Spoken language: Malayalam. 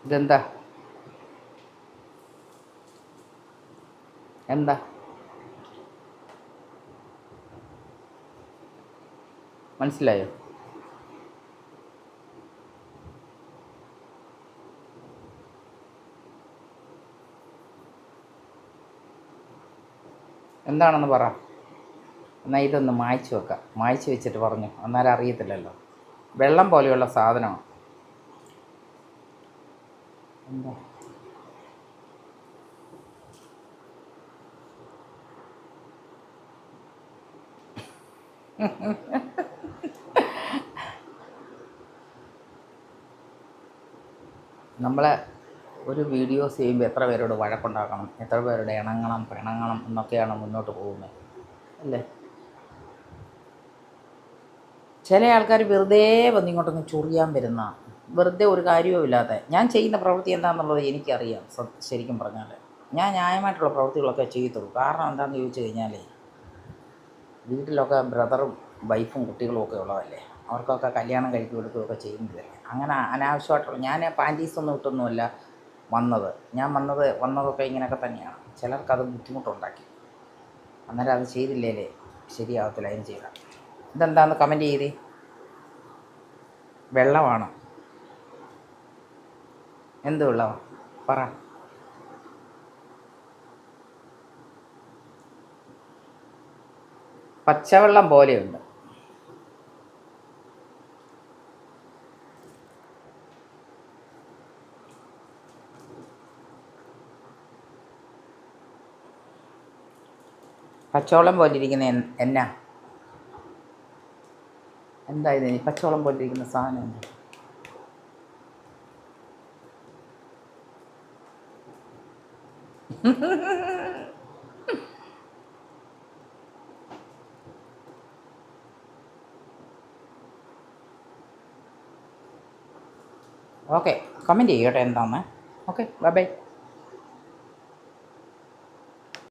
ഇതെന്താ? എന്താ മനസ്സിലായോ? എന്താണെന്ന് പറ. എന്നാൽ ഇതൊന്ന് മായ്ച്ച് വെക്കാം. മായ്ച്ച് വെച്ചിട്ട് പറഞ്ഞു, അന്നേരം അറിയത്തില്ലല്ലോ. വെള്ളം പോലെയുള്ള സാധനമാണ്. എന്താ? നമ്മളെ ഒരു വീഡിയോസ് ചെയ്യുമ്പോൾ എത്ര പേരോട് വഴക്കുണ്ടാക്കണം, എത്ര പേരോട് ഇണങ്ങണം, പിണങ്ങണം എന്നൊക്കെയാണ് മുന്നോട്ട് പോകുന്നത്, അല്ലേ? ചില ആൾക്കാർ വെറുതെ വന്നിങ്ങോട്ടൊന്ന് ചൊറിയാൻ വരുന്ന, വെറുതെ ഒരു കാര്യവും ഇല്ലാതെ. ഞാൻ ചെയ്യുന്ന പ്രവൃത്തി എന്താണെന്നുള്ളത് എനിക്കറിയാം. ശരിക്കും പറഞ്ഞാൽ ഞാൻ ന്യായമായിട്ടുള്ള പ്രവൃത്തികളൊക്കെ ചെയ്യത്തുള്ളൂ. കാരണം എന്താണെന്ന് ചോദിച്ചു കഴിഞ്ഞാൽ, വീട്ടിലൊക്കെ ബ്രദറും വൈഫും കുട്ടികളും ഒക്കെ ഉള്ളതല്ലേ. അവർക്കൊക്കെ കല്യാണം കഴിക്കും കൊടുക്കുകയൊക്കെ ചെയ്യുന്നതല്ലേ. അങ്ങനെ അനാവശ്യമായിട്ടുള്ള, ഞാൻ പാൻറ്റീസൊന്നും ഇട്ടൊന്നുമല്ല വന്നത്. ഞാൻ വന്നതൊക്കെ ഇങ്ങനെയൊക്കെ തന്നെയാണ്. ചിലർക്കത് ബുദ്ധിമുട്ടുണ്ടാക്കി. അന്നേരം അത് ചെയ്തില്ലേലേ ശരിയാവത്തില്ല. അതിന് ചെയ്താൽ ഇതെന്താണെന്ന് കമൻറ്റ് ചെയ്തേ. വെള്ളമാണ്. എന്ത് വെള്ളമാണ് പറ. പച്ചവെള്ളം പോലെയുണ്ട്. പച്ചവെള്ളം പോലെ ഇരിക്കുന്ന എന്നാ? എന്തായത് പച്ചവെള്ളം പോലെ ഇരിക്കുന്ന സാധനം? എന്താ? ഓക്കെ, കമൻറ്റ് ചെയ്യട്ടെ എന്താന്ന്. Okay, bye bye.